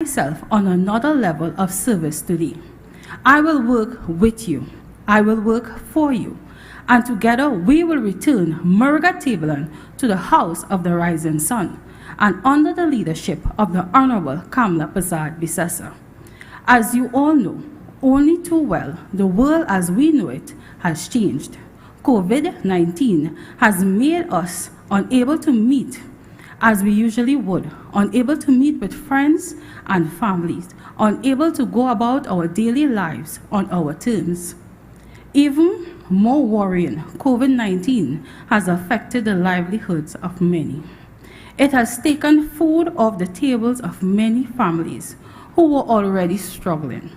myself on another level of service today. I will work with you. I will work for you. And together we will return Murga Tableland to the house of the rising sun and under the leadership of the Honorable Kamla Prasad Bisesa. As you all know, only too well, the world as we know it has changed. COVID-19 has made us unable to meet as we usually would, unable to meet with friends and families, unable to go about our daily lives on our terms. Even more worrying, COVID-19 has affected the livelihoods of many. It has taken food off the tables of many families who were already struggling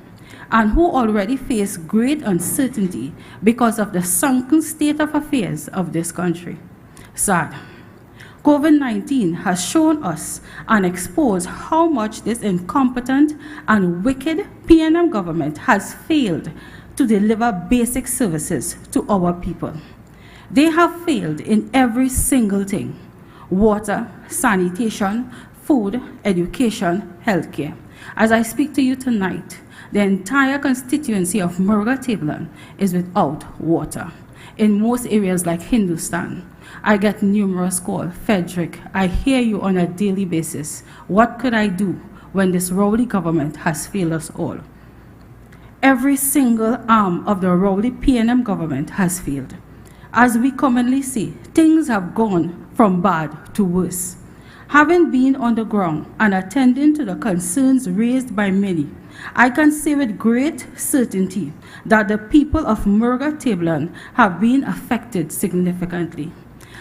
and who already face great uncertainty because of the sunken state of affairs of this country. Sad. COVID-19 has shown us and exposed how much this incompetent and wicked PNM government has failed to deliver basic services to our people. They have failed in every single thing: water, sanitation, food, education, healthcare. As I speak to you tonight, the entire constituency of Murga Tableland is without water. In most areas like Hindustan, I get numerous calls. Frederick, I hear you on a daily basis. What could I do when this rowdy government has failed us all? Every single arm of the rowdy PNM government has failed. As we commonly say, things have gone from bad to worse. Having been on the ground and attending to the concerns raised by many, I can say with great certainty that the people of Murga Tableland have been affected significantly.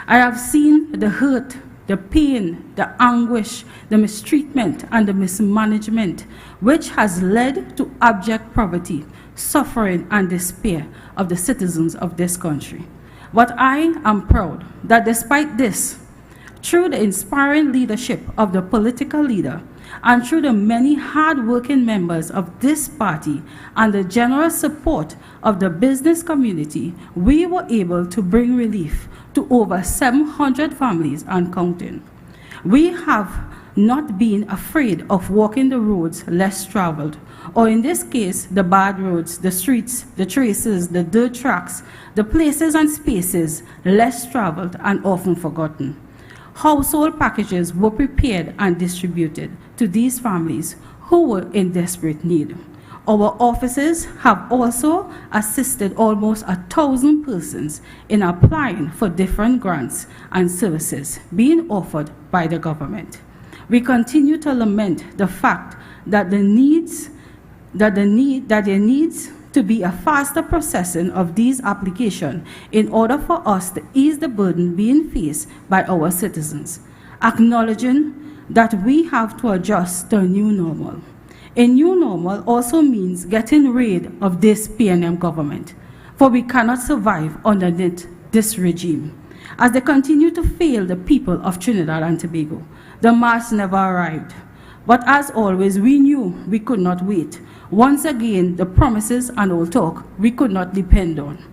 I have seen the hurt, the pain, the anguish, the mistreatment, and the mismanagement, which has led to abject poverty, suffering, and despair of the citizens of this country. But I am proud that despite this, through the inspiring leadership of the political leader and through the many hard-working members of this party and the generous support of the business community, we were able to bring relief to over 700 families and counting. We have not been afraid of walking the roads less traveled, or in this case, the bad roads, the streets, the traces, the dirt tracks, the places and spaces less traveled and often forgotten. Household packages were prepared and distributed to these families who were in desperate need. Our offices have also assisted almost 1,000 persons in applying for different grants and services being offered by the government. We continue to lament the fact that there needs to be a faster processing of these applications in order for us to ease the burden being faced by our citizens, acknowledging that we have to adjust to a new normal. A new normal also means getting rid of this PNM government, for we cannot survive underneath this regime. As they continue to fail the people of Trinidad and Tobago, the mass never arrived. But as always, we knew we could not wait. Once again, the promises and all talk we could not depend on.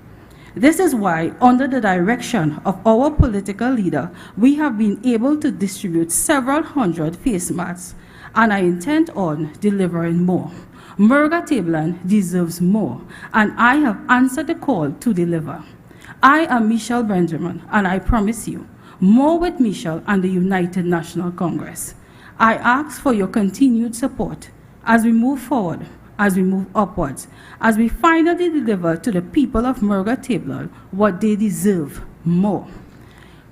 This is why, under the direction of our political leader, we have been able to distribute several hundred face masks, and I intend on delivering more. Murga Tableland deserves more, and I have answered the call to deliver. I am Michelle Benjamin, and I promise you, more with Michelle and the United National Congress. I ask for your continued support as we move forward, as we move upwards, as we finally deliver to the people of Murga Tableland what they deserve, more.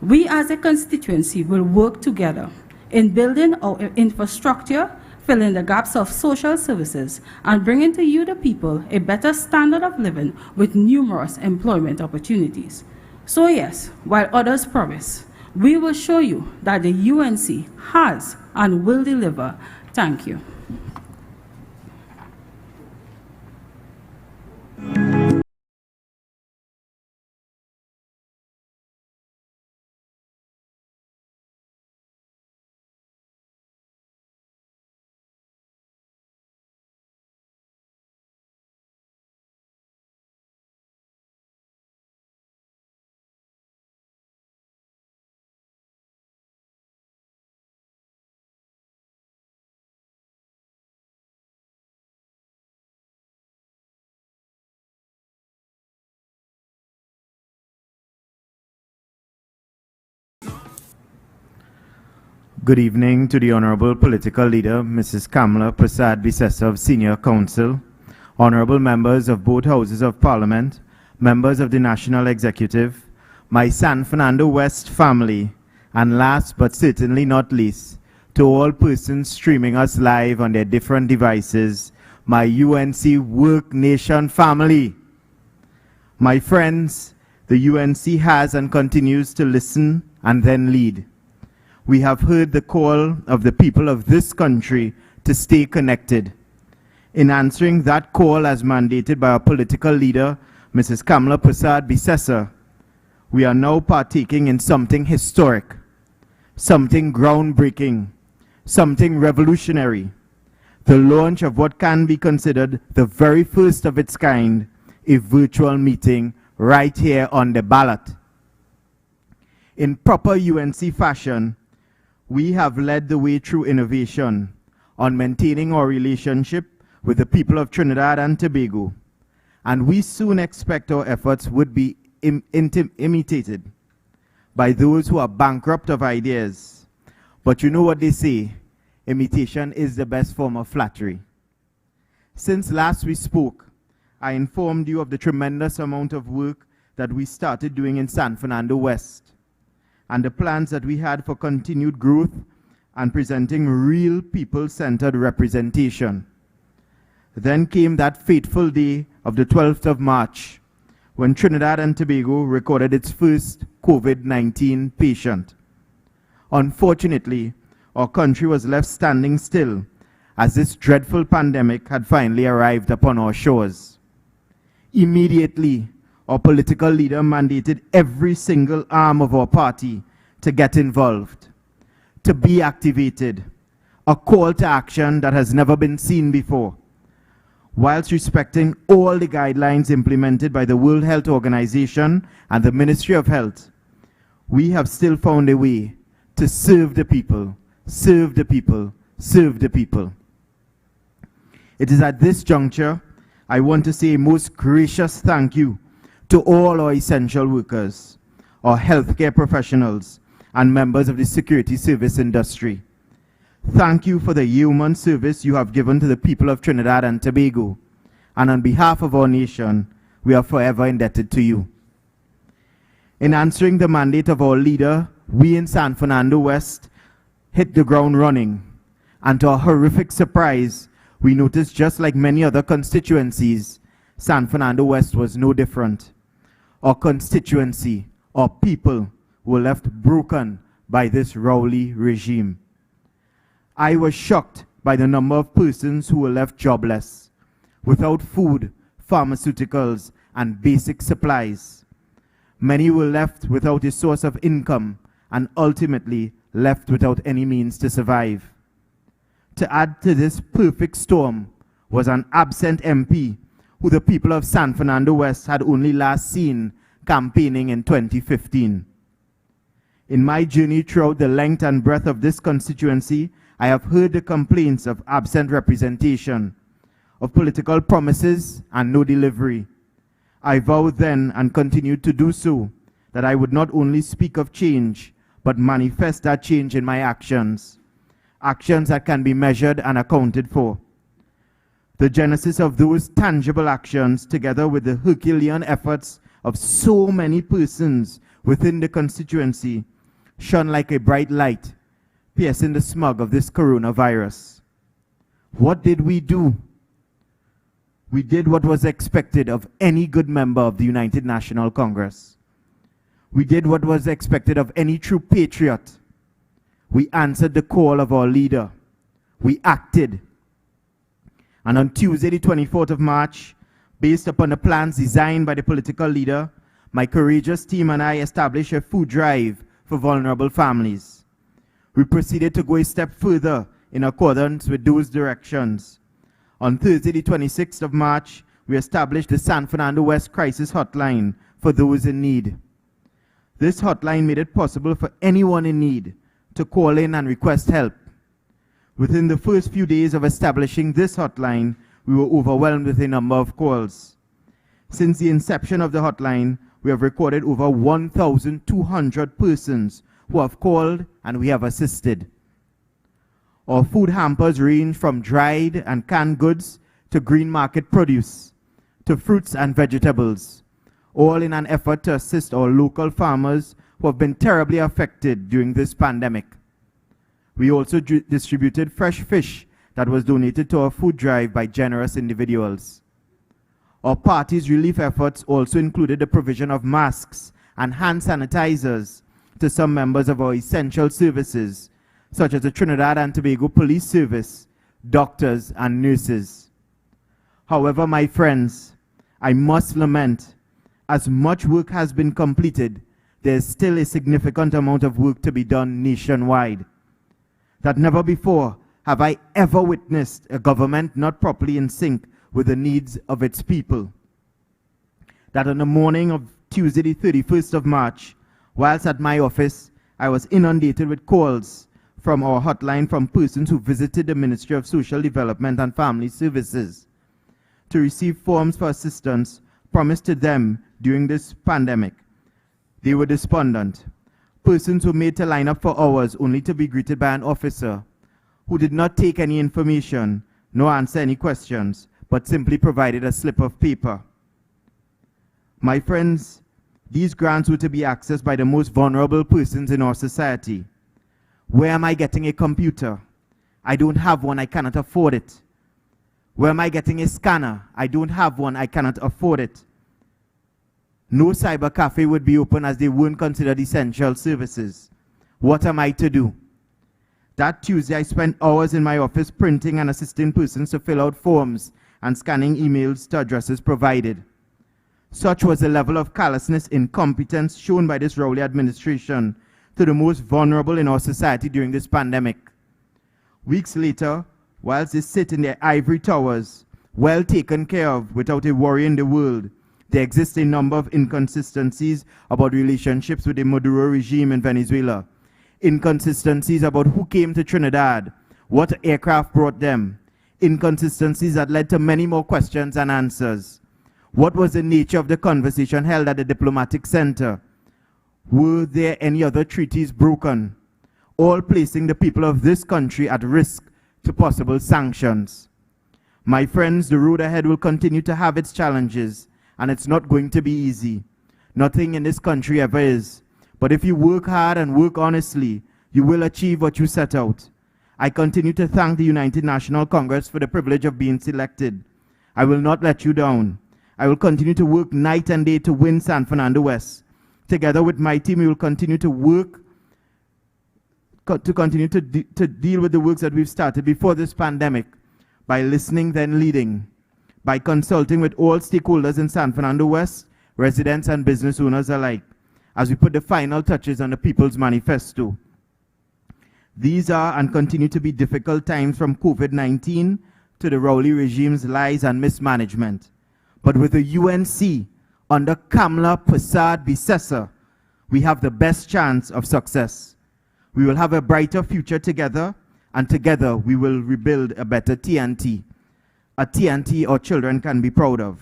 We as a constituency will work together in building our infrastructure, filling the gaps of social services, and bringing to you, the people, a better standard of living with numerous employment opportunities. So yes, while others promise, we will show you that the UNC has and will deliver. Thank you. Good evening to the Honorable Political Leader, Mrs. Kamala Prasad Bisesa of Senior Council, Honorable Members of both Houses of Parliament, Members of the National Executive, my San Fernando West family, and last but certainly not least, to all persons streaming us live on their different devices, my UNC Work Nation family. My friends, the UNC has and continues to listen and then lead. We have heard the call of the people of this country to stay connected. In answering that call as mandated by our political leader, Mrs. Kamala Prasad Bisesa, we are now partaking in something historic, something groundbreaking, something revolutionary, the launch of what can be considered the very first of its kind, a virtual meeting right here on the ballot. In proper UNC fashion, we have led the way through innovation on maintaining our relationship with the people of Trinidad and Tobago, and we soon expect our efforts would be imitated by those who are bankrupt of ideas. But you know what they say, imitation is the best form of flattery. Since last we spoke, I informed you of the tremendous amount of work that we started doing in San Fernando West, and the plans that we had for continued growth and presenting real people-centered representation. Then came that fateful day of the 12th of March, when Trinidad and Tobago recorded its first COVID-19 patient. Unfortunately, our country was left standing still as this dreadful pandemic had finally arrived upon our shores. Immediately, our political leader mandated every single arm of our party to get involved, to be activated, a call to action that has never been seen before, whilst respecting all the guidelines implemented by the World Health Organization and the Ministry of Health. We have still found a way to serve the people, serve the people, serve the people. It is at this juncture I want to say a most gracious thank you to all our essential workers, our healthcare professionals, and members of the security service industry. Thank you for the human service you have given to the people of Trinidad and Tobago, and on behalf of our nation, we are forever indebted to you. In answering the mandate of our leader, we in San Fernando West hit the ground running, and to our horrific surprise, we noticed just like many other constituencies, San Fernando West was no different. Our constituency, our people, were left broken by this Rowley regime. I was shocked by the number of persons who were left jobless, without food, pharmaceuticals, and basic supplies. Many were left without a source of income and ultimately left without any means to survive. To add to this perfect storm was an absent MP who the people of San Fernando West had only last seen campaigning in 2015. In my journey throughout the length and breadth of this constituency, I have heard the complaints of absent representation, of political promises and no delivery. I vowed then and continued to do so that I would not only speak of change, but manifest that change in my actions, actions that can be measured and accounted for. The genesis of those tangible actions, together with the Herculean efforts of so many persons within the constituency, shone like a bright light, piercing the smog of this coronavirus. What did we do? We did what was expected of any good member of the United National Congress. We did what was expected of any true patriot. We answered the call of our leader. We acted. And on Tuesday, the 24th of March, based upon the plans designed by the political leader, my courageous team and I established a food drive for vulnerable families. We proceeded to go a step further in accordance with those directions. On Thursday, the 26th of March, we established the San Fernando West Crisis Hotline for those in need. This hotline made it possible for anyone in need to call in and request help. Within the first few days of establishing this hotline, we were overwhelmed with a number of calls. Since the inception of the hotline, we have recorded over 1,200 persons who have called and we have assisted. Our food hampers range from dried and canned goods to green market produce, to fruits and vegetables, all in an effort to assist our local farmers who have been terribly affected during this pandemic. We also distributed fresh fish that was donated to our food drive by generous individuals. Our party's relief efforts also included the provision of masks and hand sanitizers to some members of our essential services, such as the Trinidad and Tobago Police Service, doctors, and nurses. However, my friends, I must lament, as much work has been completed, there is still a significant amount of work to be done nationwide. That never before have I ever witnessed a government not properly in sync with the needs of its people. That on the morning of Tuesday, the 31st of March, whilst at my office, I was inundated with calls from our hotline from persons who visited the Ministry of Social Development and Family Services to receive forms for assistance promised to them during this pandemic. They were despondent. Persons were made to line up for hours only to be greeted by an officer who did not take any information nor answer any questions, but simply provided a slip of paper. My friends, these grants were to be accessed by the most vulnerable persons in our society. Where am I getting a computer? I don't have one, I cannot afford it. Where am I getting a scanner? I don't have one, I cannot afford it. No cyber cafe would be open as they weren't considered essential services. What am I to do? That Tuesday, I spent hours in my office printing and assisting persons to fill out forms and scanning emails to addresses provided. Such was the level of callousness, incompetence shown by this Rowley administration to the most vulnerable in our society during this pandemic. Weeks later, whilst they sit in their ivory towers, well taken care of without a worry in the world, there exists a number of inconsistencies about relationships with the Maduro regime in Venezuela. Inconsistencies about who came to Trinidad, what aircraft brought them. Inconsistencies that led to many more questions and answers. What was the nature of the conversation held at the diplomatic center? Were there any other treaties broken? All placing the people of this country at risk to possible sanctions. My friends, the road ahead will continue to have its challenges, and it's not going to be easy. Nothing in this country ever is. But if you work hard and work honestly, you will achieve what you set out. I continue to thank the United National Congress for the privilege of being selected. I will not let you down. I will continue to work night and day to win San Fernando West. Together with my team, we will continue to work to deal with the works that we've started before this pandemic by listening, then leading, by consulting with all stakeholders in San Fernando West, residents and business owners alike, as we put the final touches on the People's Manifesto. These are and continue to be difficult times, from COVID-19 to the Rowley regime's lies and mismanagement. But with the UNC under Kamla Persad-Bissessar, we have the best chance of success. We will have a brighter future together, and together we will rebuild a better TNT. A TNT our children can be proud of.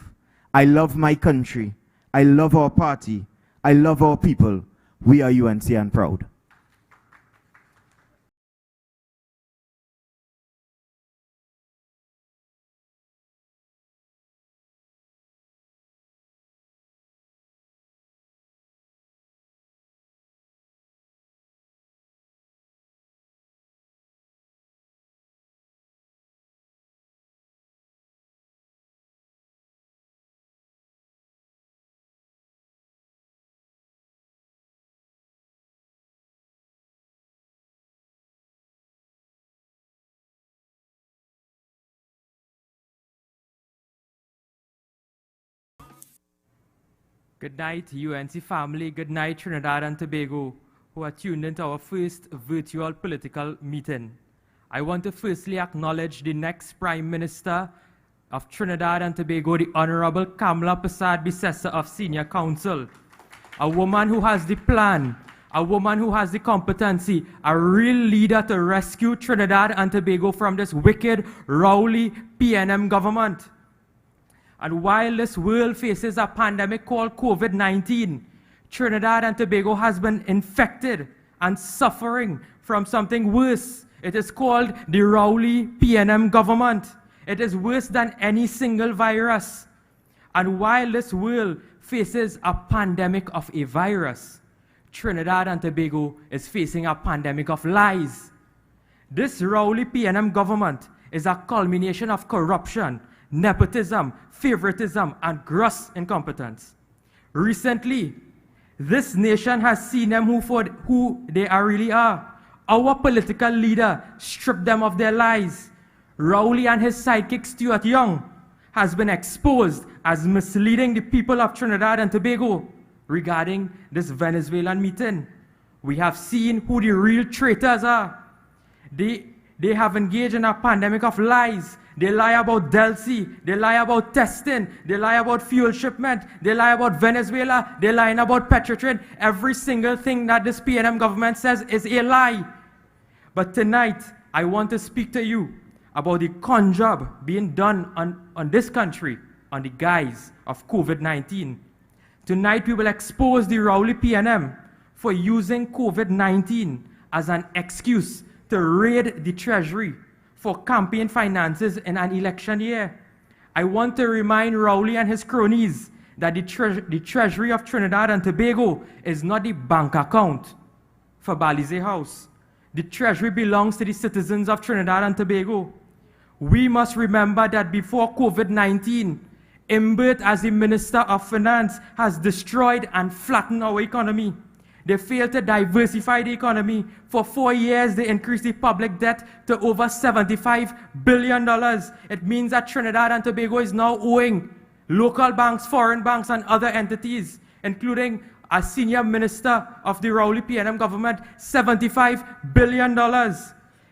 I love my country. I love our party. I love our people. We are UNC and proud. Good night, UNC family. Good night, Trinidad and Tobago, who are tuned into our first virtual political meeting. I want to firstly acknowledge the next Prime Minister of Trinidad and Tobago, the Honorable Kamla Persad-Bissessar of Senior Council. A woman who has the plan, a woman who has the competency, a real leader to rescue Trinidad and Tobago from this wicked, Rowley PNM government. And while this world faces a pandemic called COVID-19, Trinidad and Tobago has been infected and suffering from something worse. It is called the Rowley PNM government. It is worse than any single virus. And while this world faces a pandemic of a virus, Trinidad and Tobago is facing a pandemic of lies. This Rowley PNM government is a culmination of corruption, nepotism, favoritism, and gross incompetence. Recently, this nation has seen them who they really are. Our political leader stripped them of their lies. Rowley and his sidekick Stuart Young has been exposed as misleading the people of Trinidad and Tobago regarding this Venezuelan meeting. We have seen who the real traitors are. They have engaged in a pandemic of lies. They lie about Delcy. They lie about testing. They lie about fuel shipment. They lie about Venezuela. They're lying about Petrotrin. Every single thing that this PNM government says is a lie. But tonight, I want to speak to you about the con job being done on this country on the guise of COVID-19. Tonight, we will expose the Rowley PNM for using COVID-19 as an excuse to raid the Treasury for campaign finances in an election year. I want to remind Rowley and his cronies that the Treasury of Trinidad and Tobago is not the bank account for Balize House. The Treasury belongs to the citizens of Trinidad and Tobago. We must remember that before COVID-19, Imbert, as the Minister of Finance, has destroyed and flattened our economy. They failed to diversify the economy. For 4 years, they increased the public debt to over $75 billion. It means that Trinidad and Tobago is now owing local banks, foreign banks, and other entities, including a senior minister of the Rowley PNM government, $75 billion.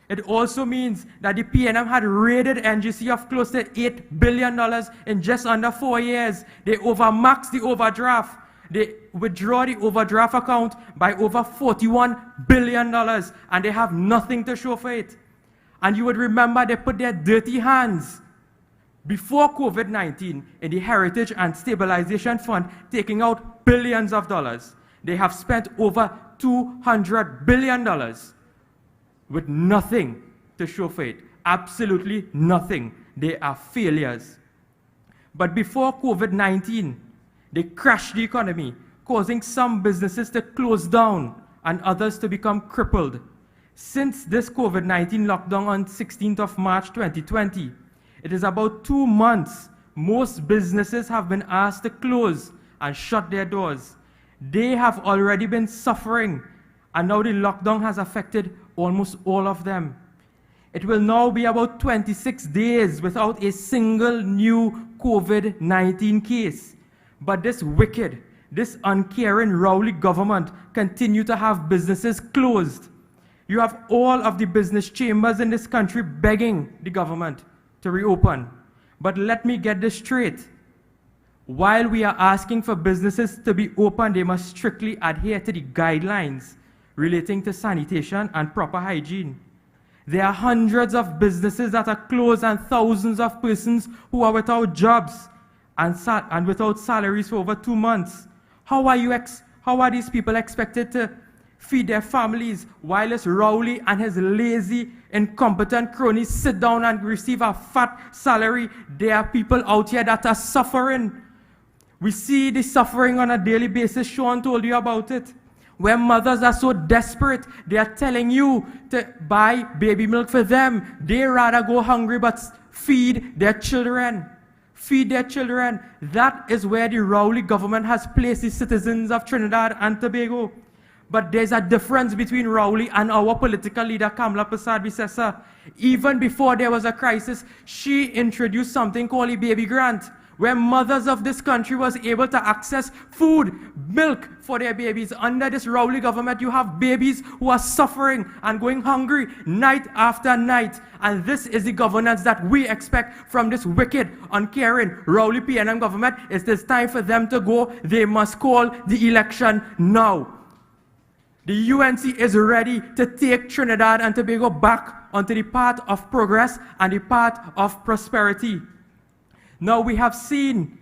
It also means that the PNM had raided NGC of close to $8 billion in just under 4 years. They overmaxed the overdraft. They withdraw the overdraft account by over $41 billion, and they have nothing to show for it. And you would remember they put their dirty hands before COVID-19 in the Heritage and Stabilization Fund, taking out billions of dollars. They have spent over $200 billion with nothing to show for it. Absolutely nothing. They are failures. But before COVID-19, they crashed the economy, causing some businesses to close down and others to become crippled. Since this COVID-19 lockdown on 16th of March 2020, it is about 2 months. Most businesses have been asked to close and shut their doors. They have already been suffering, and now the lockdown has affected almost all of them. It will now be about 26 days without a single new COVID-19 case. But this wicked, this uncaring Rowley government continue to have businesses closed. You have all of the business chambers in this country begging the government to reopen. But let me get this straight. While we are asking for businesses to be open, they must strictly adhere to the guidelines relating to sanitation and proper hygiene. There are hundreds of businesses that are closed and thousands of persons who are without jobs and without salaries for over 2 months. How are these people expected to feed their families while this Rowley and his lazy, incompetent cronies sit down and receive a fat salary? There are people out here that are suffering. We see the suffering on a daily basis. Sean told you about it. Where mothers are so desperate, they are telling you to buy baby milk for them. They rather go hungry but feed their children. Feed their children. That is where the Rowley government has placed the citizens of Trinidad and Tobago. But there's a difference between Rowley and our political leader, Kamla Persad-Bissessar. Even before there was a crisis, she introduced something called a baby grant, where mothers of this country was able to access food, milk for their babies. Under this Rowley government, you have babies who are suffering and going hungry night after night. And this is the governance that we expect from this wicked, uncaring Rowley PNM government. It is time for them to go. They must call the election now. The UNC is ready to take Trinidad and Tobago back onto the path of progress and the path of prosperity. Now we have seen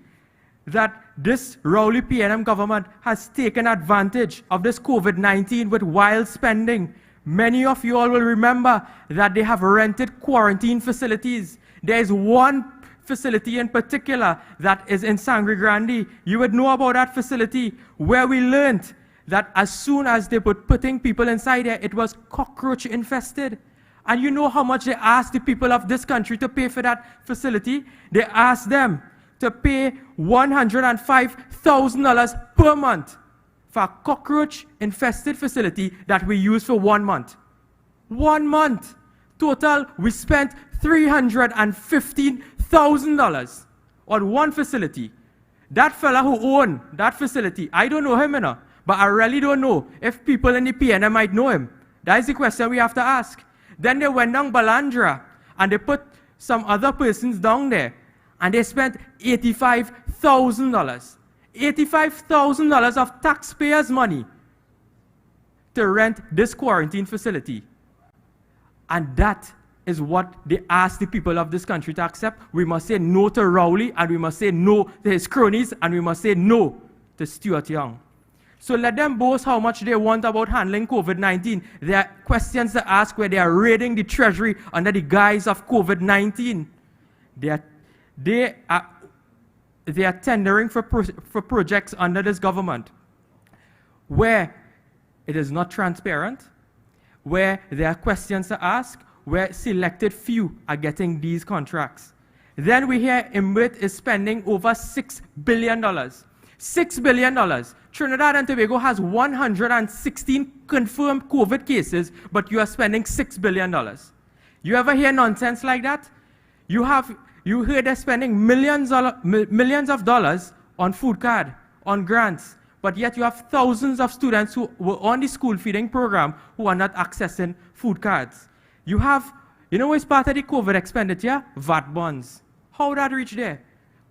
that this Rowley PNM government has taken advantage of this COVID-19 with wild spending, Many of you all will remember that they have rented quarantine facilities. There is one facility in particular that is in Sangre Grande. You would know about that facility, where we learned that as soon as they were putting people inside there, it was cockroach infested. And you know how much they asked the people of this country to pay for that facility? They asked them to pay $105,000 per month for a cockroach-infested facility that we use for 1 month. 1 month. Total, we spent $315,000 on one facility. That fella who owned that facility, I don't know him, but I really don't know if people in the PNM might know him. That is the question we have to ask. Then they went down Balandra, and they put some other persons down there, and they spent $85,000. $85,000 of taxpayers' money to rent this quarantine facility. And that is what they asked the people of this country to accept. We must say no to Rowley, and we must say no to his cronies, and we must say no to Stuart Young. So let them boast how much they want about handling COVID-19. There are questions to ask where they are raiding the treasury under the guise of COVID-19. They are tendering for projects under this government where it is not transparent, where there are questions to ask, where selected few are getting these contracts. Then we hear IMBIT is spending over $6 billion. $6 billion. Trinidad and Tobago has 116 confirmed COVID cases, but you are spending $6 billion. You ever hear nonsense like that? You hear they're spending millions of dollars on food card, on grants, but yet you have thousands of students who were on the school feeding program who are not accessing food cards. You know what's part of the COVID expenditure? VAT bonds. How that reach there?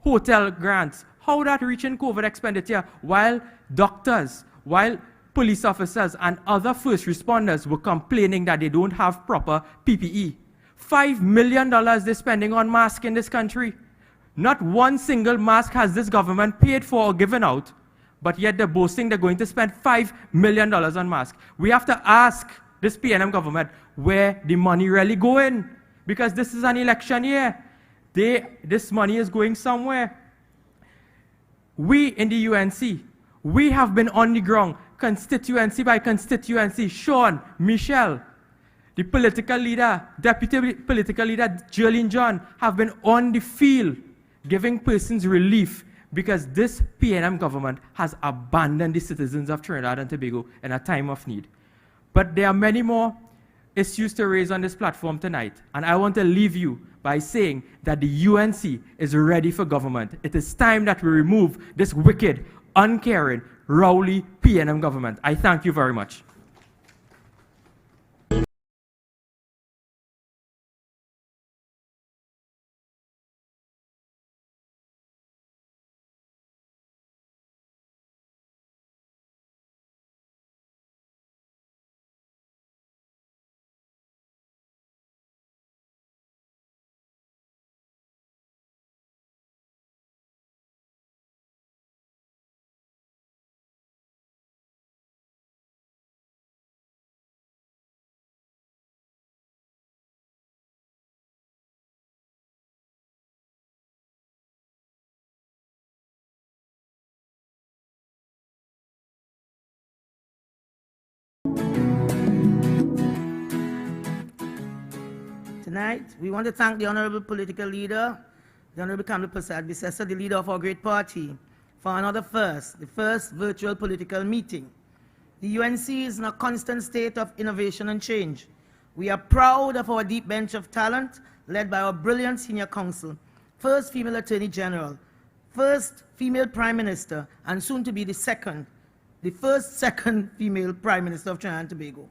Hotel grants. How that reach in COVID expenditure while doctors, while police officers and other first responders were complaining that they don't have proper PPE. $5 million they're spending on masks in this country. Not one single mask has this government paid for or given out, but yet they're boasting they're going to spend $5 million on masks. We have to ask this PNM government where the money really going, because this is an election year. This money is going somewhere. We in the UNC, we have been on the ground, constituency by constituency. Sean, Michelle, the political leader, deputy political leader, Jolene John, have been on the field giving persons relief because this PNM government has abandoned the citizens of Trinidad and Tobago in a time of need. But there are many more issues to raise on this platform tonight, and I want to leave you by saying that the UNC is ready for government. It is time that we remove this wicked, uncaring, Rowley PNM government. I thank you very much. Tonight, we want to thank the Honorable Political Leader, the Honorable Kamla Prasad-Bissessar, the leader of our great party, for another first, the first virtual political meeting. The UNC is in a constant state of innovation and change. We are proud of our deep bench of talent, led by our brilliant senior counsel, first female Attorney General, first female Prime Minister, and soon to be the first second female Prime Minister of Trinidad and Tobago.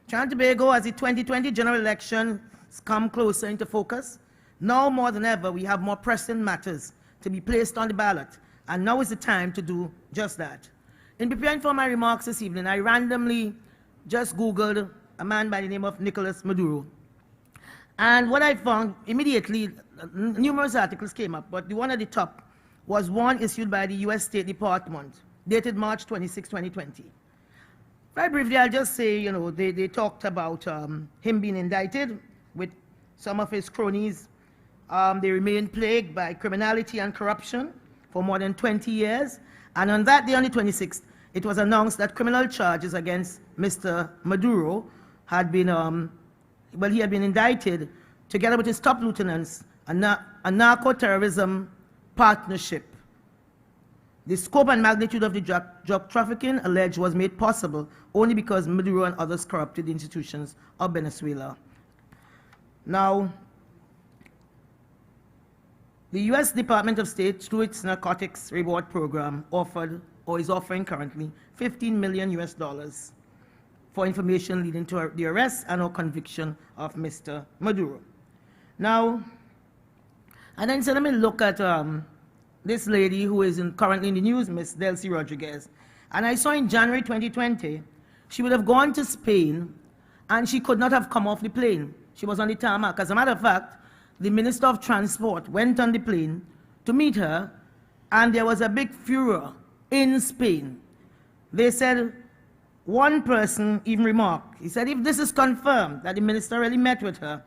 Trinidad and Tobago, as the 2020 general election come closer into focus, now more than ever we have more pressing matters to be placed on the ballot, and now is the time to do just that. In preparing for my remarks this evening, I randomly just Googled a man by the name of Nicolas Maduro. And what I found immediately, numerous articles came up, but the one at the top was one issued by the US State Department, dated March 26, 2020. Very briefly, I'll just say, you know, they talked about him being indicted with some of his cronies. They remain plagued by criminality and corruption for more than 20 years. And on that day, on the 26th, it was announced that criminal charges against Mr. Maduro had been, he had been indicted together with his top lieutenants, a narco-terrorism partnership. The scope and magnitude of the drug trafficking alleged was made possible only because Maduro and others corrupted the institutions of Venezuela. Now, the U.S. Department of State, through its narcotics reward program, offered or is offering currently $15 million for information leading to the arrest and or conviction of Mr. Maduro. Now, and then so let me look at this lady who is currently in the news, Ms. Delcy Rodriguez. And I saw in January 2020, she would have gone to Spain and she could not have come off the plane. She was on the tarmac. As a matter of fact, the Minister of Transport went on the plane to meet her, and there was a big furor in Spain. They said, one person even remarked, he said, if this is confirmed that the minister really met with her,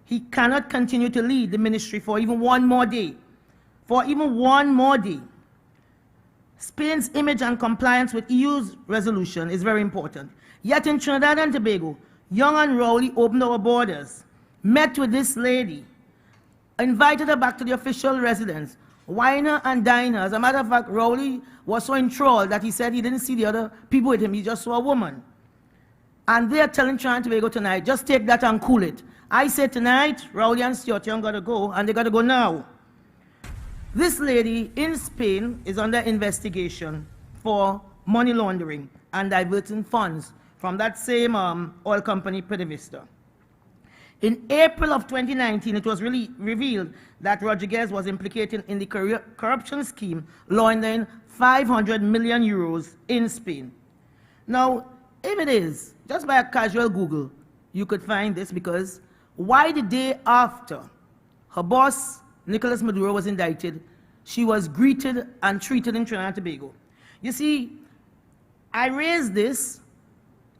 he cannot continue to lead the ministry for even one more day. For even one more day. Spain's image and compliance with EU's resolution is very important. Yet in Trinidad and Tobago, Young and Rowley opened our borders, met with this lady, invited her back to the official residence, wine her and dine her. As a matter of fact, Rowley was so enthralled that he said he didn't see the other people with him, he just saw a woman. And they're telling Trinidad and Tobago tonight, just take that and cool it. I say tonight, Rowley and Stuart Young gotta go, and they gotta go now. This lady in Spain is under investigation for money laundering and diverting funds from that same oil company, PDVSTA. In April of 2019, it was really revealed that Rodriguez was implicated in the corruption scheme, laundering 500 million euros in Spain. Now, if it is, just by a casual Google, you could find this, because why the day after her boss, Nicolas Maduro, was indicted, she was greeted and treated in Trinidad and Tobago. You see, I raised this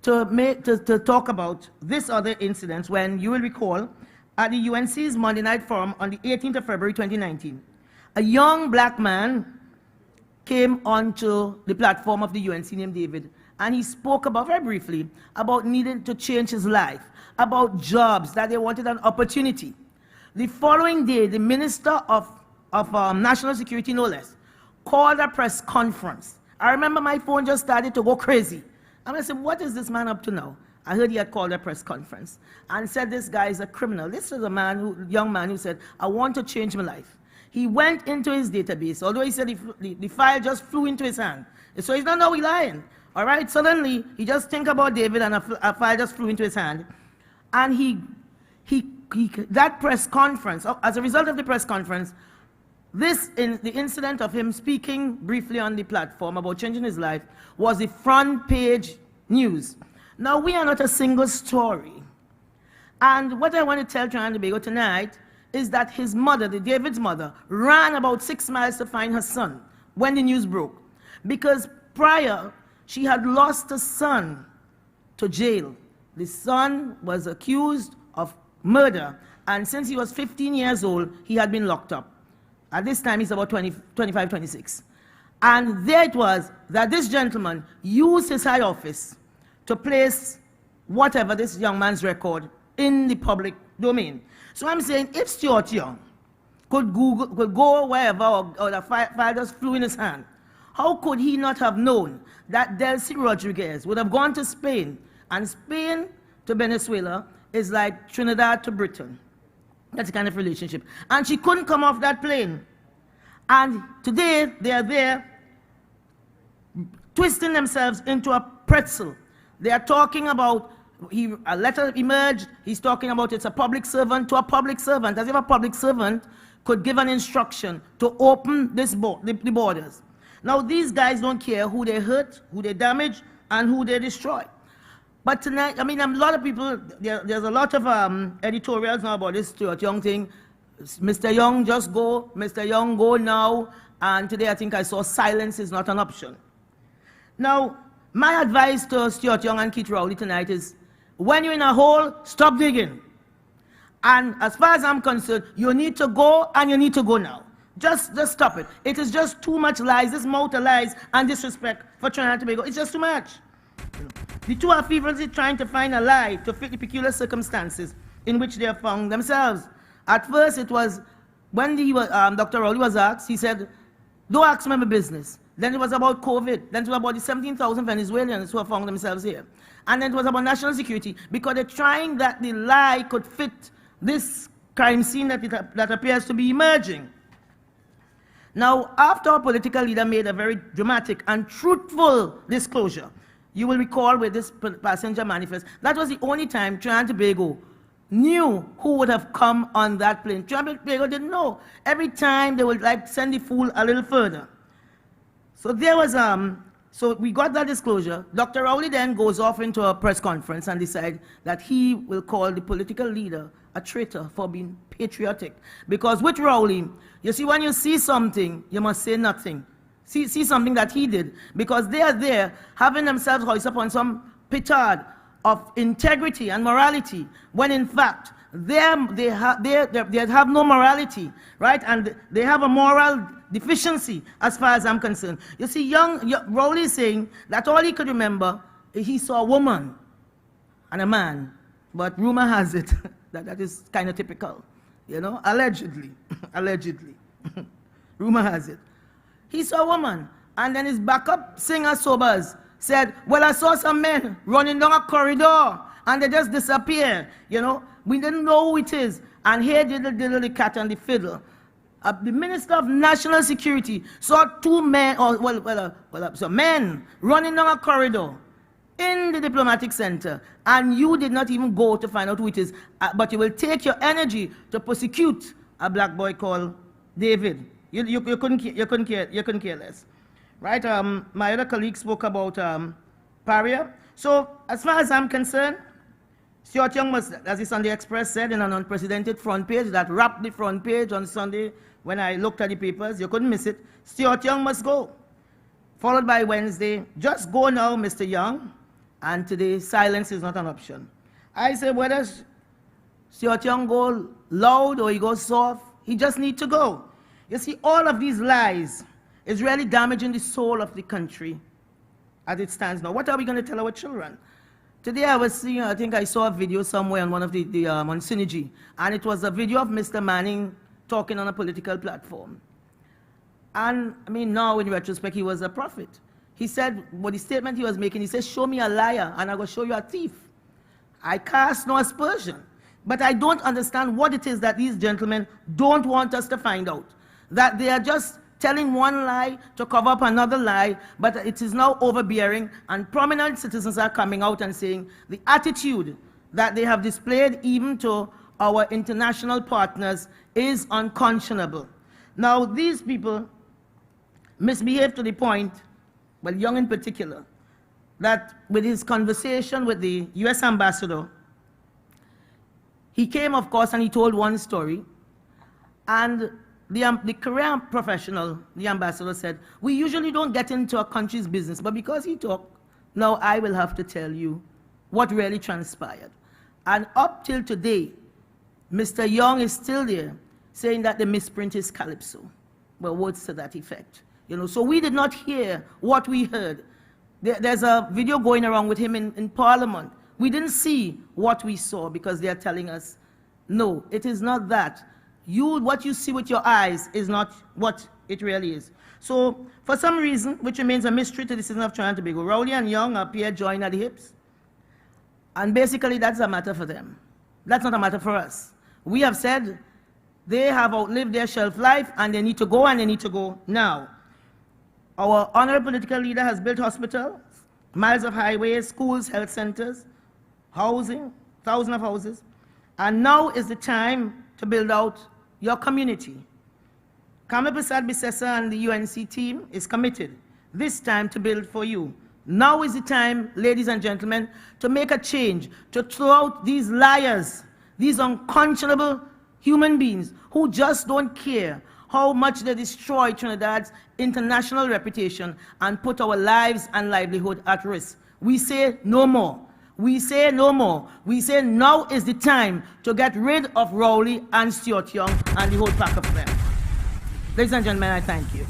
to talk about this other incident when, you will recall, at the UNC's Monday Night Forum on the 18th of February 2019, a young black man came onto the platform of the UNC named David, and he spoke about, very briefly, about needing to change his life, about jobs, that they wanted an opportunity. The following day, the Minister of National Security, no less, called a press conference. I remember my phone just started to go crazy. And I said, what is this man up to now? I heard he had called a press conference and said this guy is a criminal. This is a young man who said, I want to change my life. He went into his database, although he said the file just flew into his hand. So he's not now lying. All right, suddenly he just think about David and a file just flew into his hand. And that press conference, as a result of the press conference, the incident of him speaking briefly on the platform about changing his life was the front page news. Now, we are not a single story. And what I want to tell Trinidad and Tobago tonight is that his mother, David's mother, ran about 6 miles to find her son when the news broke. Because prior, she had lost a son to jail. The son was accused of murder, and since he was 15 years old, he had been locked up. At this time, he's about 25, 26. And there it was that this gentleman used his high office to place whatever this young man's record in the public domain. So I'm saying, if Stuart Young could go wherever, or the file just flew in his hand, how could he not have known that Delcy Rodriguez would have gone to Spain, and Spain to Venezuela is like Trinidad to Britain? That's the kind of relationship. And she couldn't come off that plane. And today, they are there twisting themselves into a pretzel. They are talking about, a letter emerged, he's talking about it's a public servant to a public servant, as if a public servant could give an instruction to open the borders. Now, these guys don't care who they hurt, who they damage, and who they destroy. But tonight, I mean, a lot of people, there's a lot of editorials now about this Stuart Young thing. Mr. Young, just go. Mr. Young, go now. And today I think I saw silence is not an option. Now, My advice to Stuart Young and Keith Rowley tonight is, when you're in a hole, stop digging. And as far as I'm concerned, you need to go, and you need to go now. Just stop it. It is just too much lies, this mouth of lies and disrespect for Trinidad and Tobago. It's just too much. The two are feverishly trying to find a lie to fit the peculiar circumstances in which they have found themselves. At first, it was when Dr. Rowley was asked, he said, don't ask me my business. Then it was about COVID. Then it was about the 17,000 Venezuelans who have found themselves here. And then it was about national security, because they're trying that the lie could fit this crime scene that appears to be emerging. Now, after our political leader made a very dramatic and truthful disclosure, you will recall with this passenger manifest, that was the only time Trinidad and Tobago knew who would have come on that plane. Trinidad and Tobago didn't know. Every time they would like send the fool a little further. So there was, so we got that disclosure. Dr. Rowley then goes off into a press conference and decides that he will call the political leader a traitor for being patriotic. Because with Rowley, you see, when you see something, you must say nothing. See something that he did. Because they are there having themselves hoisted upon some petard of integrity and morality, when in fact, they have no morality, right? And they have a moral deficiency as far as I'm concerned. You see, Rowley is saying that all he could remember, he saw a woman and a man. But rumor has it that is kind of typical, you know, allegedly, allegedly. Rumor has it. He saw a woman, and then his backup singer sobers said, well, I saw some men running down a corridor, and they just disappeared, you know. We didn't know who it is. And here diddle the cat and the fiddle. The Minister of National Security saw two men, men running down a corridor in the diplomatic center, and you did not even go to find out who it is, but you will take your energy to prosecute a black boy called David. You couldn't care less, right? My other colleague spoke about Paria. So as far as I'm concerned, Stuart Young must, as the Sunday Express said, in an unprecedented front page that wrapped the front page on Sunday when I looked at the papers, you couldn't miss it. Stuart Young must go. Followed by Wednesday, just go now, Mr. Young. And today, silence is not an option. I say, whether Stuart Young go loud or he goes soft, he just needs to go. You see, all of these lies is really damaging the soul of the country as it stands now. What are we going to tell our children? Today I was seeing, I think I saw a video somewhere on one of on Synergy, and it was a video of Mr. Manning talking on a political platform. And I mean, now in retrospect, he was a prophet. He said, what the statement he was making, he said, show me a liar and I will show you a thief. I cast no aspersion, but I don't understand what it is that these gentlemen don't want us to find out. That they are just telling one lie to cover up another lie, but it is now overbearing, and prominent citizens are coming out and saying the attitude that they have displayed even to our international partners is unconscionable. Now, these people misbehave to the point, well, Young in particular, that with his conversation with the US ambassador, he came, of course, and he told one story, and the career professional, the ambassador, said, we usually don't get into a country's business, but because he talked, now I will have to tell you what really transpired. And up till today, Mr. Young is still there saying that the misprint is Calypso. Well, words to that effect. You know, so we did not hear what we heard. There's a video going around with him in Parliament. We didn't see what we saw because they are telling us, no, it is not that. What you see with your eyes is not what it really is. So, for some reason, which remains a mystery to the citizens of Trinidad and Tobago, Rowley and Young appear joined at the hips. And basically, that's a matter for them. That's not a matter for us. We have said they have outlived their shelf life and they need to go, and they need to go now. Our honorable political leader has built hospitals, miles of highways, schools, health centers, housing, thousands of houses. And now is the time to build out your community. Kamla Prasad Bisesa and the UNC team is committed this time to build for you. Now is the time, ladies and gentlemen, to make a change, to throw out these liars, these unconscionable human beings who just don't care how much they destroy Trinidad's international reputation and put our lives and livelihood at risk. We say no more. We say no more. We say now is the time to get rid of Rowley and Stuart Young and the whole pack of them. Ladies and gentlemen, I thank you.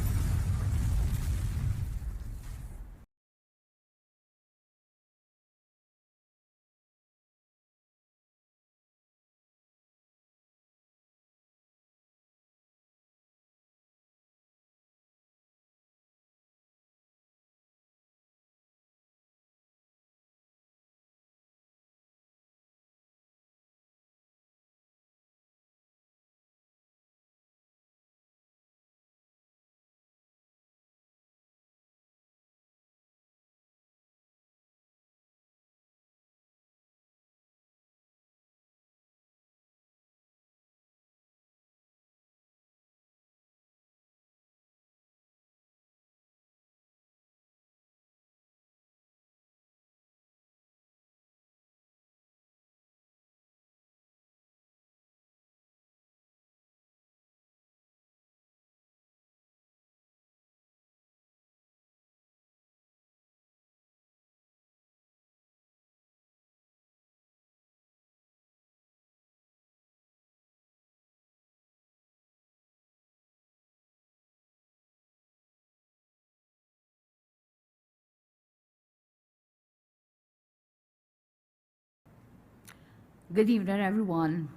Good evening, everyone.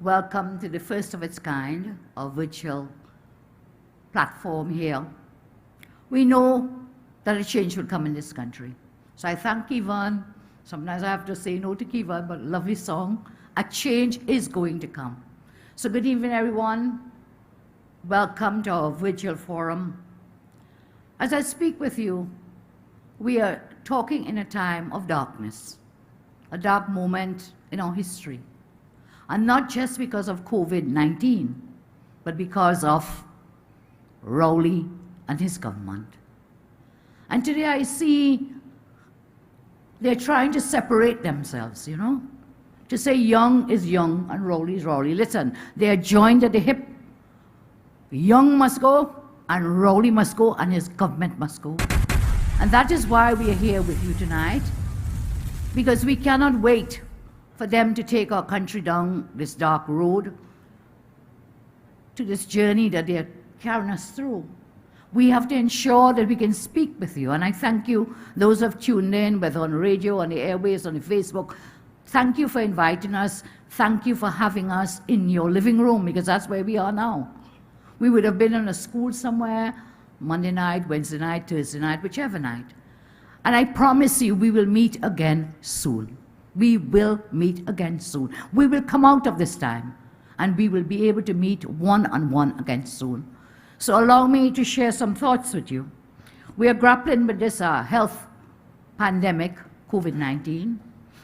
Welcome to the first of its kind, our virtual platform here. We know that a change will come in this country. So I thank I.A.N. Sometimes I have to say no to I.A.N., but lovely song. A change is going to come. So good evening, everyone. Welcome to our virtual forum. As I speak with you, we are talking in a time of darkness. A dark moment in our history. And not just because of COVID-19, but because of Rowley and his government. And today I see they're trying to separate themselves, you know, to say Young is Young and Rowley is Rowley. Listen, they are joined at the hip. Young must go and Rowley must go and his government must go. And that is why we are here with you tonight. Because we cannot wait for them to take our country down this dark road to this journey that they are carrying us through. We have to ensure that we can speak with you. And I thank you, those who have tuned in, whether on radio, on the airways, on the Facebook. Thank you for inviting us. Thank you for having us in your living room, because that's where we are now. We would have been in a school somewhere, Monday night, Wednesday night, Thursday night, whichever night. And I promise you, we will meet again soon. We will meet again soon. We will come out of this time, and we will be able to meet one-on-one again soon. So allow me to share some thoughts with you. We are grappling with this health pandemic, COVID-19.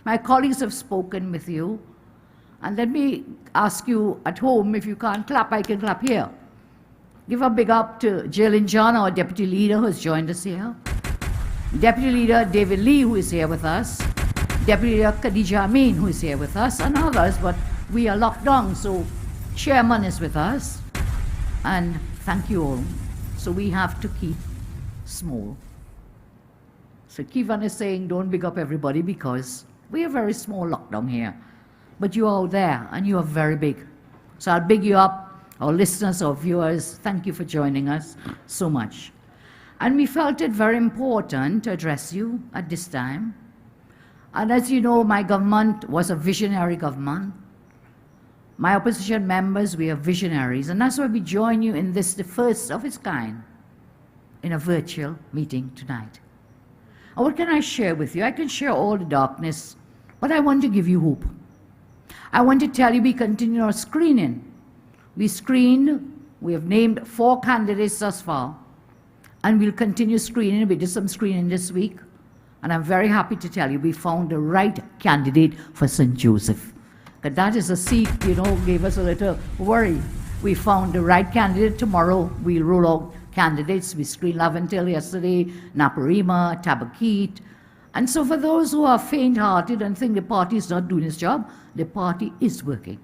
My colleagues have spoken with you. And let me ask you at home, if you can't clap, I can clap here. Give a big up to Jalen John, our deputy leader, who has joined us here. Deputy Leader David Lee, who is here with us, Deputy Leader Khadija Amin, who is here with us, and others, but we are locked down, so Chairman is with us, and thank you all. So we have to keep small. So I.A.N. is saying, don't big up everybody, because we are very small lockdown here, but you are out there, and you are very big. So I'll big you up, our listeners, our viewers. Thank you for joining us so much. And we felt it very important to address you at this time. And as you know, my government was a visionary government. My opposition members, we are visionaries. And that's why we join you in this, the first of its kind, in a virtual meeting tonight. And what can I share with you? I can share all the darkness, but I want to give you hope. I want to tell you we continue our screening. We screened, we have named 4 candidates thus far. And we'll continue screening. We did some screening this week. And I'm very happy to tell you we found the right candidate for St. Joseph. But that is a seat, you know, gave us a little worry. We found the right candidate. Tomorrow we'll roll out candidates. We screened Laventil yesterday, Naparima, Tabaquite. And so for those who are faint-hearted and think the party is not doing its job, the party is working.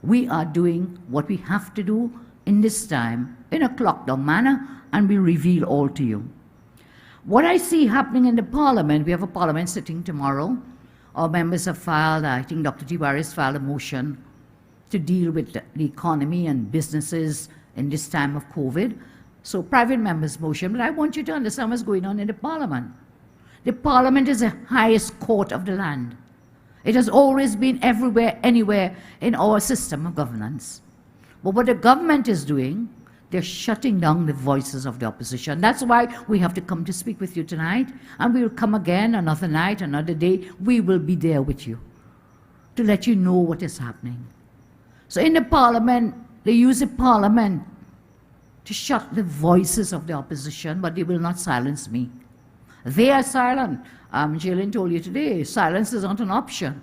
We are doing what we have to do in this time in a clock-down manner, and we reveal all to you. What I see happening in the Parliament, we have a Parliament sitting tomorrow. Our members have filed, I think Dr. Tiwaris filed a motion to deal with the economy and businesses in this time of COVID. So private members' motion, but I want you to understand what's going on in the Parliament. The Parliament is the highest court of the land. It has always been everywhere, anywhere in our system of governance. But what the government is doing, they're shutting down the voices of the opposition. That's why we have to come to speak with you tonight, and we will come again another night, another day. We will be there with you to let you know what is happening. So in the Parliament, they use the Parliament to shut the voices of the opposition, but they will not silence me. They are silent. Jalen told you today, silence is not an option.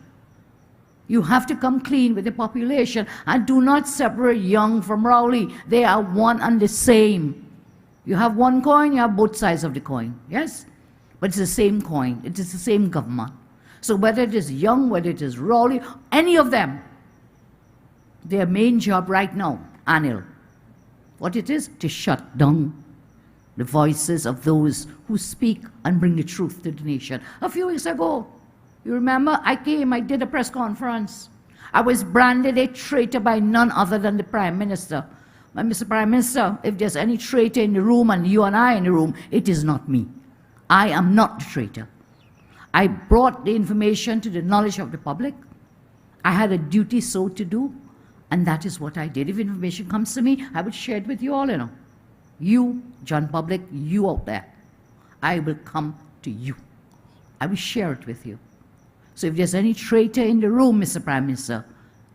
You have to come clean with the population and do not separate Young from Rowley. They are one and the same. You have one coin, you have both sides of the coin, yes? But it's the same coin, it is the same government. So whether it is Young, whether it is Rowley, any of them, their main job right now, Anil, what it is? To shut down the voices of those who speak and bring the truth to the nation. A few weeks ago, you remember, I did a press conference. I was branded a traitor by none other than the Prime Minister. But Mr. Prime Minister, if there's any traitor in the room, and you and I in the room, it is not me. I am not the traitor. I brought the information to the knowledge of the public. I had a duty so to do, and that is what I did. If information comes to me, I would share it with you all, you know. You, John Public, you out there, I will come to you. I will share it with you. So if there's any traitor in the room, Mr. Prime Minister,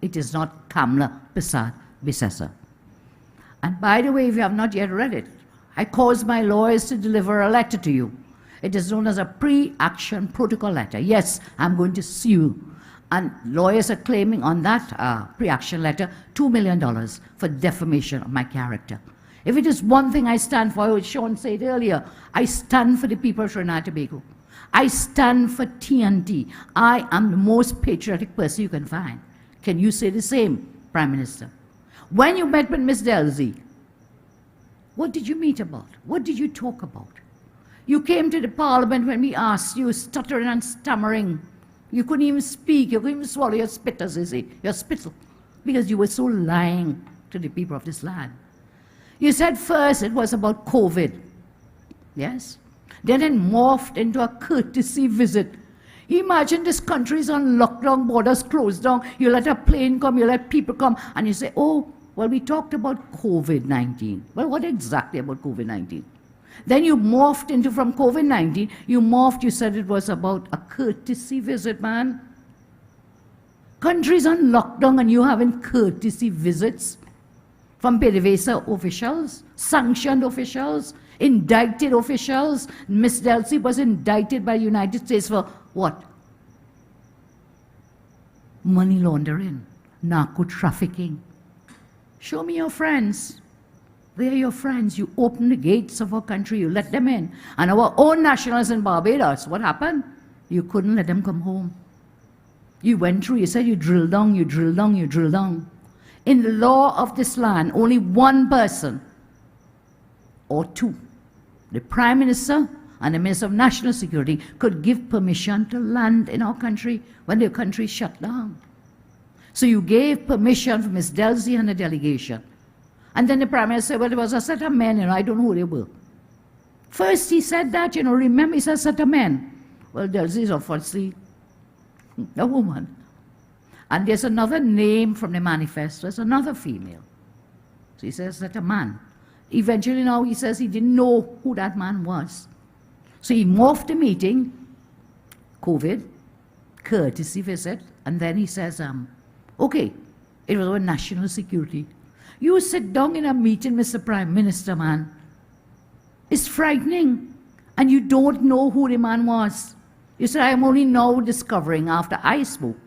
it is not Kamla Prasad Bisesa. And by the way, if you have not yet read it, I caused my lawyers to deliver a letter to you. It is known as a pre-action protocol letter. Yes, I'm going to sue you. And lawyers are claiming on that pre-action letter $2 million for defamation of my character. If it is one thing I stand for, as Sean said earlier, I stand for the people of Trinidad and Tobago. I stand for TNT. I am the most patriotic person you can find. Can you say the same, Prime Minister? When you met with Ms. Delzy, what did you meet about? What did you talk about? You came to the Parliament when we asked you, stuttering and stammering. You couldn't even speak. You couldn't even swallow your spit, as they say, your spittle, because you were so lying to the people of this land. You said first it was about COVID, yes? Then it morphed into a courtesy visit. Imagine this country is on lockdown, borders closed down, you let a plane come, you let people come, and you say, oh, well, we talked about COVID-19. Well, what exactly about COVID-19? Then you morphed into, from COVID-19, you said it was about a courtesy visit, man. Countries on lockdown and you having courtesy visits from PDVSA officials, sanctioned officials, indicted officials. Ms. Delcy was indicted by the United States for what? Money laundering, narco trafficking. Show me your friends. They are your friends. You open the gates of our country, you let them in. And our own nationals in Barbados, what happened? You couldn't let them come home. You went through, you said you drill down, you drill down, you drill down. In the law of this land, only one person or two, the Prime Minister and the Minister of National Security, could give permission to land in our country when the country shut down. So you gave permission for Ms. Delzy and the delegation. And then the Prime Minister said, well, there was a set of men, I don't know who they were. First he said that, remember, he said set of men. Well, Delzy is obviously a woman. And there's another name from the manifesto, there's another female. So he says that a man. Eventually now he says he didn't know who that man was. So he morphed the meeting, COVID, courtesy visit, and then he says, okay, it was about national security. You sit down in a meeting, Mr. Prime Minister, man. It's frightening. And you don't know who the man was. You said, I am only now discovering after I spoke.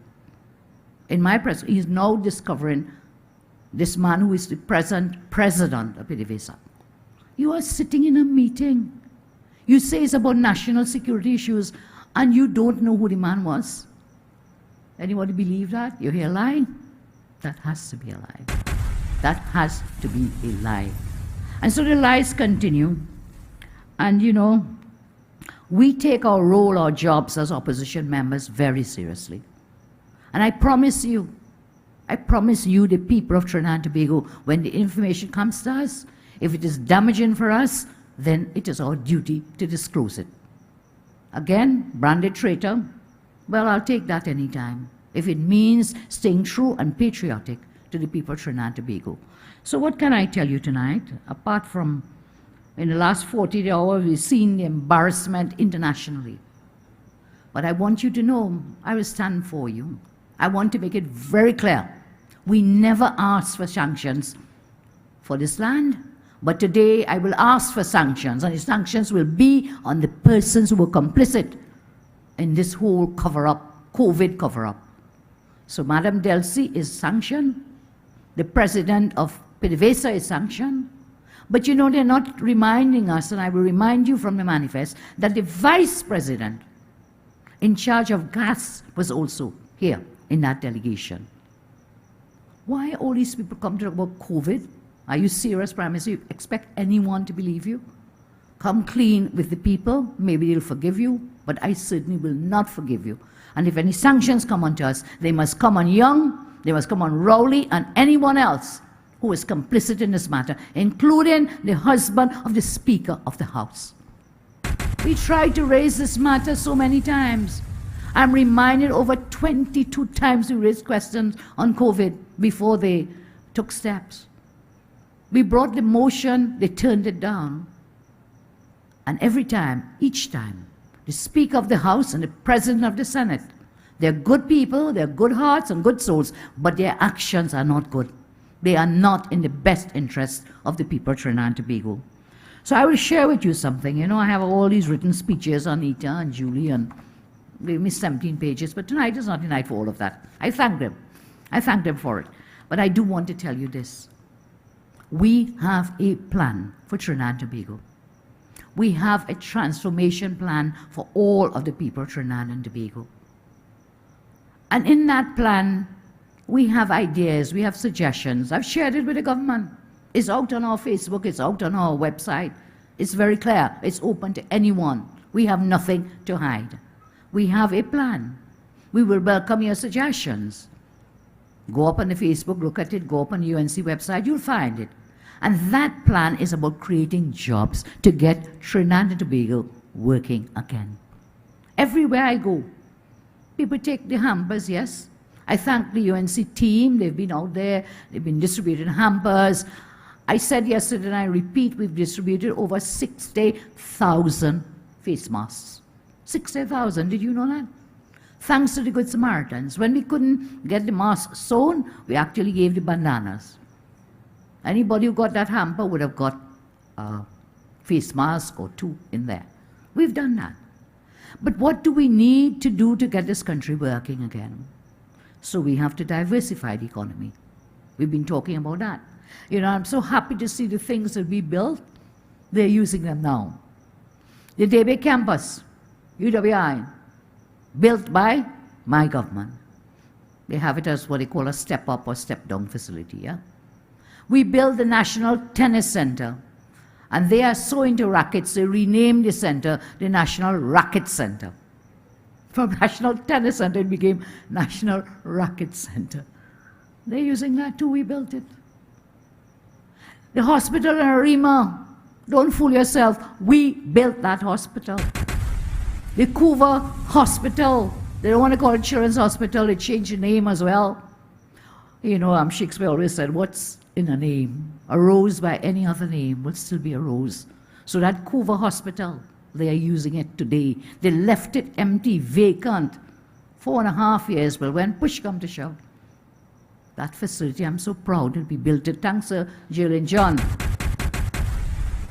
In my press, he's now discovering this man who is the present president of PDVSA. You are sitting in a meeting. You say it's about national security issues, and you don't know who the man was. Anybody believe that? You hear a lie? That has to be a lie. That has to be a lie. And so the lies continue. And you know, we take our role, our jobs as opposition members very seriously. And I promise you, the people of Trinidad and Tobago, when the information comes to us, if it is damaging for us, then it is our duty to disclose it. Again, branded traitor, well, I'll take that anytime, if it means staying true and patriotic to the people of Trinidad and Tobago. So what can I tell you tonight, apart from in the last 48 hours, we've seen the embarrassment internationally. But I want you to know, I will stand for you. I want to make it very clear. We never asked for sanctions for this land, but today I will ask for sanctions, and the sanctions will be on the persons who were complicit in this whole cover-up, COVID cover-up. So Madam Delcy is sanctioned, the president of PDVSA is sanctioned, but you know, they're not reminding us, and I will remind you from the manifest, that the vice president in charge of gas was also here in that delegation. Why all these people come to talk about COVID? Are you serious, Prime Minister? You expect anyone to believe you? Come clean with the people, maybe they'll forgive you, but I certainly will not forgive you. And if any sanctions come onto us, they must come on Young, they must come on Rowley, and anyone else who is complicit in this matter, including the husband of the Speaker of the House. We tried to raise this matter so many times. I'm reminded over 22 times we raised questions on COVID before they took steps. We brought the motion, they turned it down. And every time, each time, the Speaker of the House and the President of the Senate, they're good people, they're good hearts and good souls, but their actions are not good. They are not in the best interest of the people of Trinidad and Tobago. So I will share with you something. You know, I have all these written speeches on Anita and Julie, and they gave me 17 pages, but tonight is not the night for all of that. I thank them. I thank them for it. But I do want to tell you this. We have a plan for Trinidad and Tobago. We have a transformation plan for all of the people of Trinidad and Tobago. And in that plan, we have ideas, we have suggestions. I've shared it with the government. It's out on our Facebook, it's out on our website. It's very clear, it's open to anyone. We have nothing to hide. We have a plan. We will welcome your suggestions. Go up on the Facebook, look at it, go up on the UNC website, you'll find it. And that plan is about creating jobs to get Trinidad and Tobago working again. Everywhere I go, people take the hampers, yes. I thank the UNC team, they've been out there, they've been distributing hampers. I said yesterday, and I repeat, we've distributed over 60,000 face masks. 60,000, did you know that? Thanks to the Good Samaritans. When we couldn't get the masks sewn, we actually gave the bandanas. Anybody who got that hamper would have got a face mask or two in there. We've done that. But what do we need to do to get this country working again? So we have to diversify the economy. We've been talking about that. You know, I'm so happy to see the things that we built. They're using them now. The Debe campus, I.A.N, built by my government. They have it as what they call a step-up or step-down facility, yeah? We built the National Tennis Center, and they are so into rackets, they renamed the center the National Racket Center. From National Tennis Center, it became National Racket Center. They're using that too, we built it. The hospital in Arima, don't fool yourself, we built that hospital. The Couva Hospital, they don't want to call it Children's Hospital, they changed the name as well. You know, Shakespeare always said, what's in a name? A rose by any other name would still be a rose. So that Couva Hospital, they are using it today. They left it empty, vacant, 4.5 years. Well, when push come to shove, that facility, I'm so proud that we built it. Thanks to Jill and John.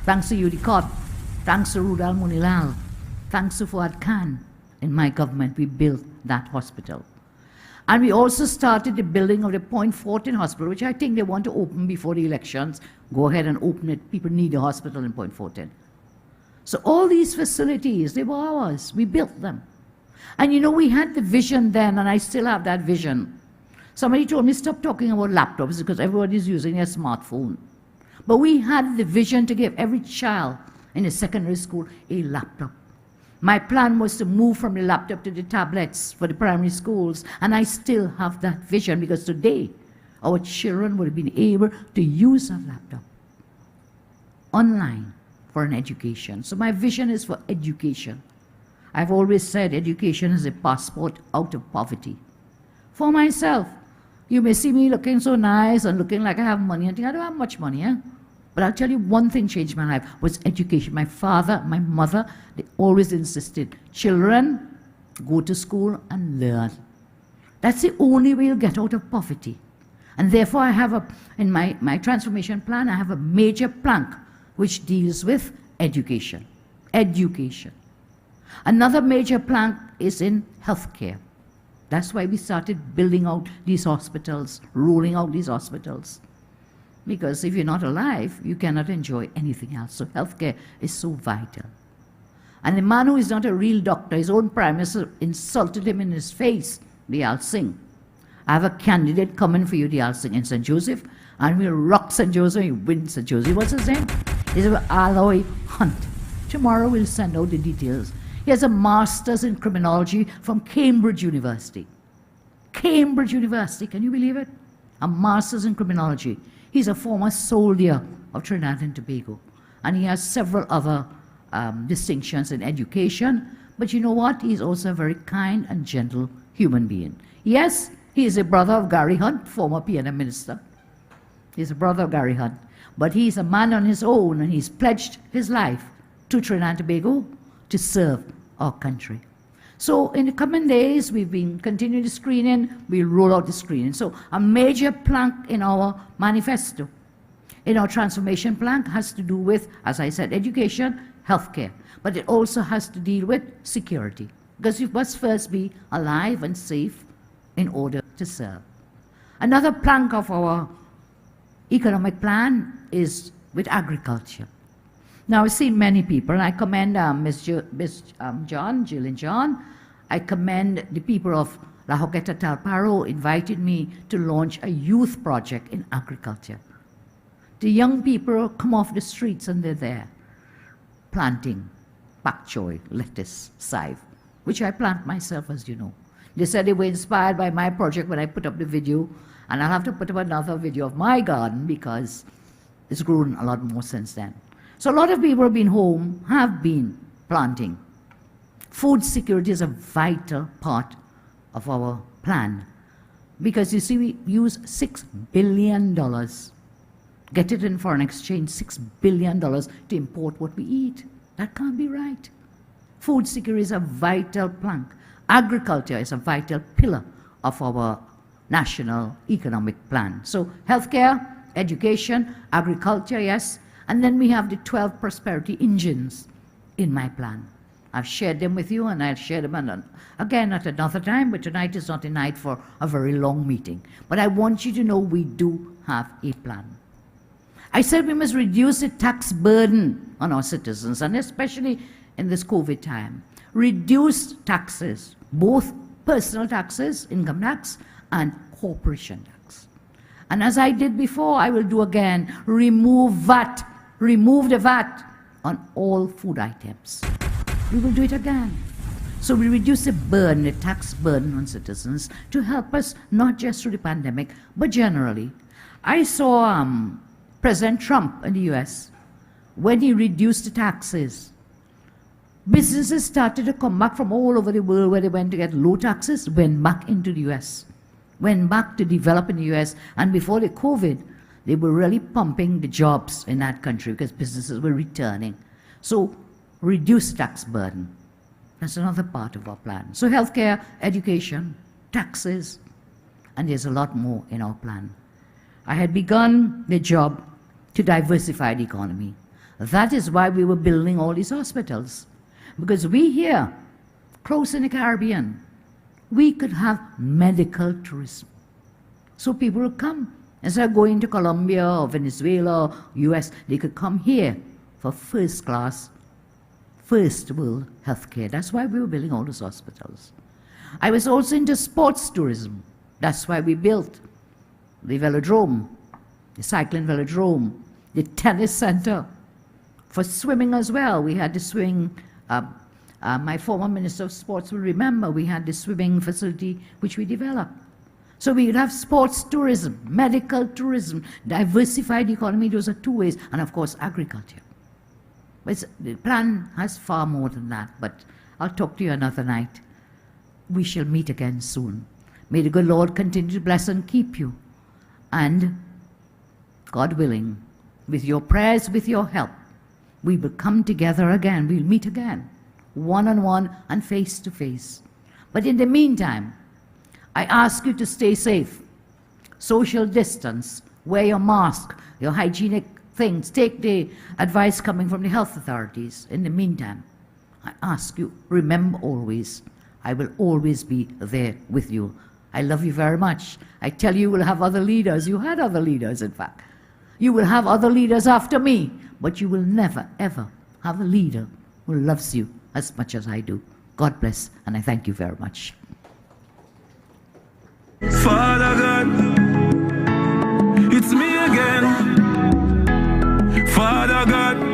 Thanks to Yudi Kot. Thanks to Rudal Munilal. Thanks to Fuad Khan. In my government, we built that hospital. And we also started the building of the Point Fortin Hospital, which I think they want to open before the elections. Go ahead and open it. People need a hospital in Point Fortin. So all these facilities, they were ours. We built them. And you know, we had the vision then, and I still have that vision, Somebody told me stop talking about laptops because everybody's using a smartphone. But we had the vision to give every child in a secondary school a laptop. My plan was to move from the laptop to the tablets for the primary schools, and I still have that vision because today our children would have been able to use a laptop online for an education. So my vision is for education. I've always said education is a passport out of poverty. For myself, you may see me looking so nice and looking like I have money and think I don't have much money, eh? But I'll tell you one thing changed my life was education. My father, my mother, they always insisted, children, go to school and learn. That's the only way you'll get out of poverty. And therefore I have in my transformation plan, I have a major plank which deals with education. Education. Another major plank is in healthcare. That's why we started building out these hospitals, rolling out these hospitals. Because if you're not alive, you cannot enjoy anything else. So healthcare is so vital. And the man who is not a real doctor, his own prime minister insulted him in his face, Diyal Singh. I have a candidate coming for you, Diyal Singh, in St. Joseph, and we'll rock St. Joseph, you win St. Joseph. What's his name? He's Alloy Hunt. Tomorrow we'll send out the details. He has a master's in criminology from Cambridge University. Cambridge University, can you believe it? A master's in criminology. He's a former soldier of Trinidad and Tobago. And he has several other distinctions in education. But you know what? He's also a very kind and gentle human being. Yes, he is a brother of Gary Hunt, former PNM minister. He's a brother of Gary Hunt. But he's a man on his own, and he's pledged his life to Trinidad and Tobago to serve our country. So in the coming days, we've been continuing the screening, we'll roll out the screening. So a major plank in our manifesto, in our transformation plank, has to do with, as I said, education, healthcare. But it also has to deal with security. Because you must first be alive and safe in order to serve. Another plank of our economic plan is with agriculture. Now, I've seen many people, and I commend Jill and John. I commend the people of La Hogueta Talparo invited me to launch a youth project in agriculture. The young people come off the streets and they're there planting pak choy, lettuce, saive, which I plant myself, as you know. They said they were inspired by my project when I put up the video, and I'll have to put up another video of my garden because it's grown a lot more since then. So a lot of people have been home, have been planting. Food security is a vital part of our plan because you see we use $6 billion, get it in foreign exchange, $6 billion to import what we eat. That can't be right. Food security is a vital plank. Agriculture is a vital pillar of our national economic plan. So healthcare, education, agriculture, yes, and then we have the 12 prosperity engines in my plan. I've shared them with you, and I'll share them again at another time, but tonight is not a night for a very long meeting. But I want you to know we do have a plan. I said we must reduce the tax burden on our citizens, and especially in this COVID time. Reduce taxes, both personal taxes, income tax, and corporation tax. And as I did before, I will do again, remove VAT. Remove the VAT on all food items. We will do it again. So we reduce the burden, the tax burden on citizens to help us not just through the pandemic, but generally. I saw President Trump in the US, when he reduced the taxes, businesses started to come back from all over the world where they went to get low taxes, went back into the US, went back to develop in the US, and before the COVID, they were really pumping the jobs in that country because businesses were returning. So reduce tax burden. That's another part of our plan. So healthcare, education, taxes, and there's a lot more in our plan. I had begun the job to diversify the economy. That is why we were building all these hospitals. Because we here, close in the Caribbean, we could have medical tourism. So people would come. Instead of going to Colombia or Venezuela or US, they could come here for first class, first world healthcare. That's why we were building all those hospitals. I was also into sports tourism. That's why we built the velodrome, the cycling velodrome, the tennis center. For swimming as well, we had the swimming, my former Minister of Sports will remember, we had the swimming facility which we developed. So we would have sports tourism, medical tourism, diversified economy, those are two ways, and of course agriculture. But the plan has far more than that, but I'll talk to you another night. We shall meet again soon. May the good Lord continue to bless and keep you. And, God willing, with your prayers, with your help, we will come together again. We'll meet again, one-on-one and face-to-face. But in the meantime, I ask you to stay safe, social distance, wear your mask, your hygienic things, take the advice coming from the health authorities. In the meantime, I ask you, remember always, I will always be there with you. I love you very much. I tell you, you will have other leaders. You had other leaders, in fact. You will have other leaders after me, but you will never, ever have a leader who loves you as much as I do. God bless, and I thank you very much. Father God, it's me again. Father God,